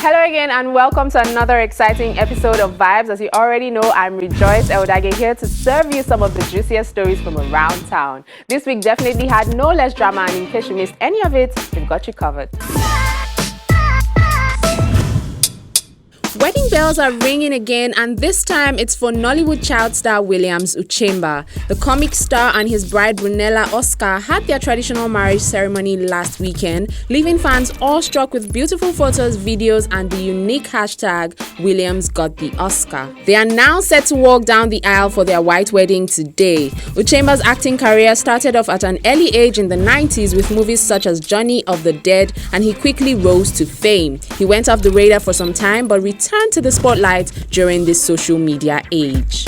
Hello again and welcome to another exciting episode of Vibes. As you already know, I'm Rejoice Eldage here to serve you some of the juiciest stories from around town. This week definitely had no less drama, and in case you missed any of it, we've got you covered. Wedding bells are ringing again, and this time it's for Nollywood child star Williams Uchemba. The comic star and his bride Brunella Oscar had their traditional marriage ceremony last weekend, leaving fans awestruck with beautiful photos, videos, and the unique hashtag Williams got the Oscar. They are now set to walk down the aisle for their white wedding today. Uchemba's acting career started off at an early age in the 90s with movies such as Johnny of the Dead, and he quickly rose to fame. He went off the radar for some time but returned to the spotlight during this social media age.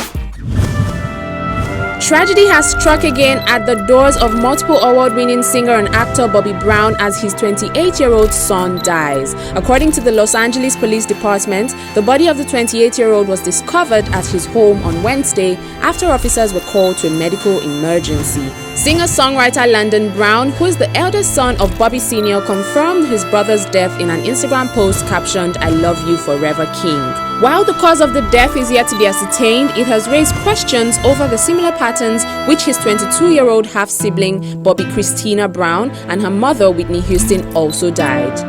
Tragedy has struck again at the doors of multiple award-winning singer and actor Bobby Brown as his 28-year-old son dies. According to the Los Angeles Police Department, the body of the 28-year-old was discovered at his home on Wednesday after officers were called to a medical emergency. Singer-songwriter Landon Brown, who is the eldest son of Bobby Sr., confirmed his brother's death in an Instagram post captioned, "I love you forever, King." While the cause of the death is yet to be ascertained, it has raised questions over the similar patterns which his 22-year-old half-sibling Bobby Christina Brown and her mother Whitney Houston also died.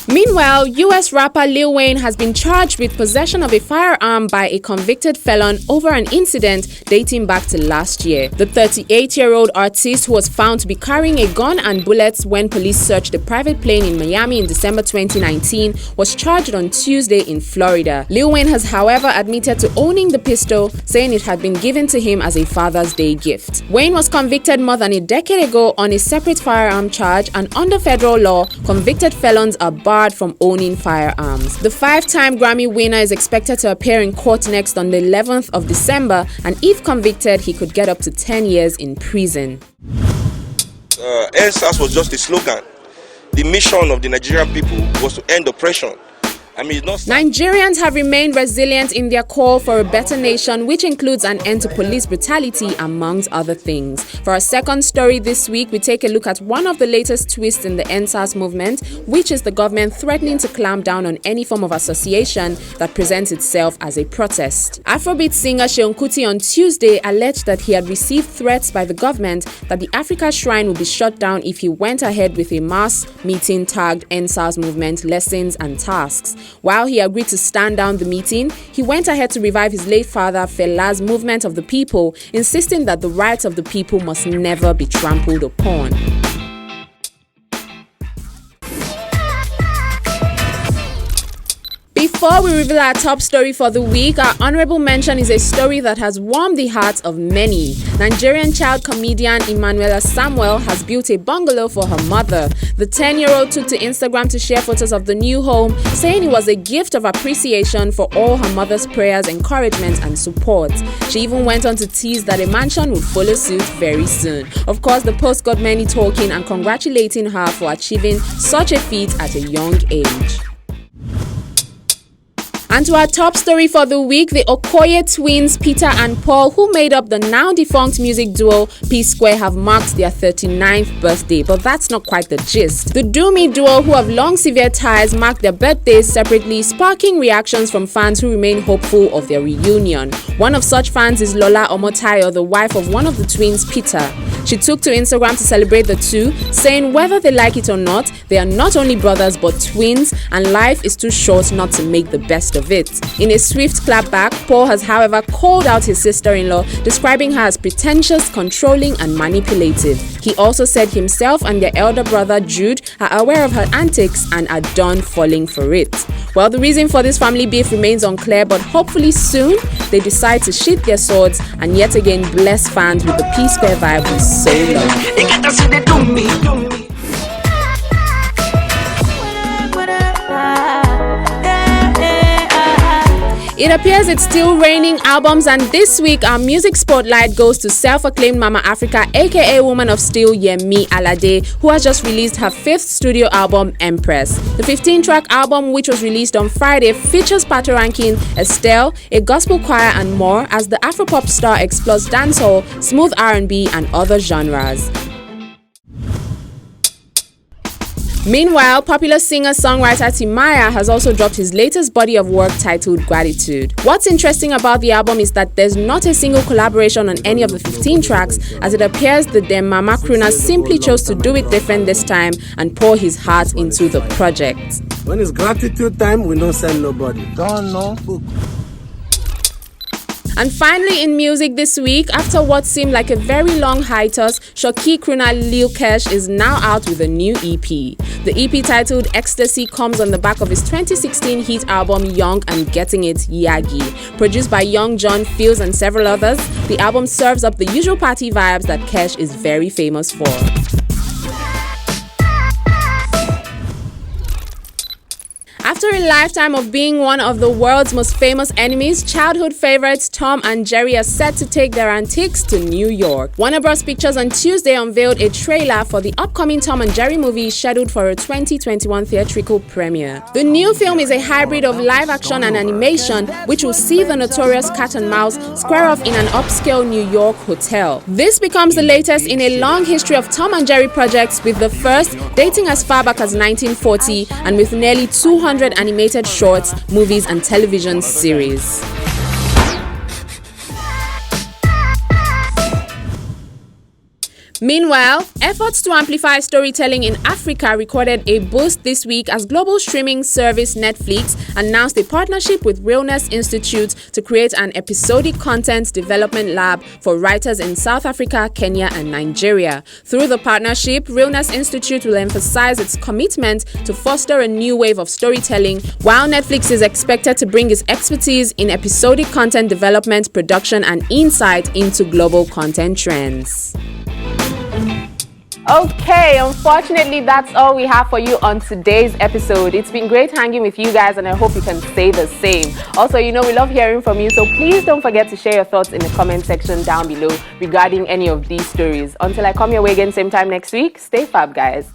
Meanwhile, US rapper Lil Wayne has been charged with possession of a firearm by a convicted felon over an incident dating back to last year. The 38-year-old artist, who was found to be carrying a gun and bullets when police searched a private plane in Miami in December 2019, was charged on Tuesday in Florida. Lil Wayne has, however, admitted to owning the pistol, saying it had been given to him as a Father's Day gift. Wayne was convicted more than a decade ago on a separate firearm charge, and under federal law, convicted felons are barred from owning firearms. The 5-time Grammy winner is expected to appear in court next on the 11th of December, and if convicted, he could get up to 10 years in prison. EndSARS was just a slogan. The mission of the Nigerian people was to end oppression. Nigerians have remained resilient in their call for a better nation, which includes an end to police brutality, amongst other things. For our second story this week, we take a look at one of the latest twists in the EndSARS movement, which is the government threatening to clamp down on any form of association that presents itself as a protest. Afrobeat singer Seun Kuti on Tuesday alleged that he had received threats by the government that the Africa Shrine would be shut down if he went ahead with a mass meeting tagged EndSARS movement lessons and tasks. While he agreed to stand down the meeting, he went ahead to revive his late father Fela's movement of the people, insisting that the rights of the people must never be trampled upon. Before we reveal our top story for the week, our honorable mention is a story that has warmed the hearts of many. Nigerian child comedian Emmanuela Samuel has built a bungalow for her mother. The 10-year-old took to Instagram to share photos of the new home, saying it was a gift of appreciation for all her mother's prayers, encouragement, and support. She even went on to tease that a mansion would follow suit very soon. Of course, the post got many talking and congratulating her for achieving such a feat at a young age. And to our top story for the week, the Okoye twins Peter and Paul, who made up the now defunct music duo Psquare, have marked their 39th birthday. But that's not quite the gist. The Doomy duo, who have long severed ties, marked their birthdays separately, sparking reactions from fans who remain hopeful of their reunion. One of such fans is Lola Omotayo, the wife of one of the twins, Peter. She took to Instagram to celebrate the two, saying whether they like it or not, they are not only brothers but twins, and life is too short not to make the best of it. In a swift clapback, Paul has, however, called out his sister-in-law, describing her as pretentious, controlling, and manipulative. He also said himself and their elder brother Jude are aware of her antics and are done falling for it. Well, the reason for this family beef remains unclear, but hopefully soon they decide to sheath their swords and yet again bless fans with the Psquare vibe we so love. It appears it's still raining albums, and this week our music spotlight goes to self-acclaimed Mama Africa, aka Woman of Steel Yemi Alade, who has just released her 5th studio album, Empress. The 15-track album, which was released on Friday, features Patoranking, Estelle, a gospel choir, and more, as the Afropop star explores dancehall, smooth R&B, and other genres. Meanwhile, popular singer-songwriter Timaya has also dropped his latest body of work titled Gratitude. What's interesting about the album is that there's not a single collaboration on any of the 15 tracks, as it appears the Dem Mama crooner simply chose to do it different this time and pour his heart into the project. When it's gratitude time, we don't send nobody. Don't know. And finally in music this week, after what seemed like a very long hiatus, Shoki crooner Lil Kesh is now out with a new EP. The EP titled Ecstasy comes on the back of his 2016 hit album Young and Getting It Yagi. Produced by Young John Fields and several others, the album serves up the usual party vibes that Kesh is very famous for. After a lifetime of being one of the world's most famous enemies, childhood favorites Tom and Jerry are set to take their antics to New York. Warner Bros. Pictures on Tuesday unveiled a trailer for the upcoming Tom and Jerry movie scheduled for a 2021 theatrical premiere. The new film is a hybrid of live action and animation, which will see the notorious cat and mouse square off in an upscale New York hotel. This becomes the latest in a long history of Tom and Jerry projects, with the first dating as far back as 1940 and with nearly 200 animated shorts, movies and television series. Meanwhile, efforts to amplify storytelling in Africa recorded a boost this week as global streaming service Netflix announced a partnership with Realness Institute to create an episodic content development lab for writers in South Africa, Kenya, and Nigeria. Through the partnership, Realness Institute will emphasize its commitment to foster a new wave of storytelling, while Netflix is expected to bring its expertise in episodic content development, production, and insight into global content trends. Okay, unfortunately that's all we have for you on today's episode. It's been great hanging with you guys and I hope you can say the same. Also, we love hearing from you, so please don't forget to share your thoughts in the comment section down below regarding any of these stories. Until I come your way again same time next week, stay fab guys.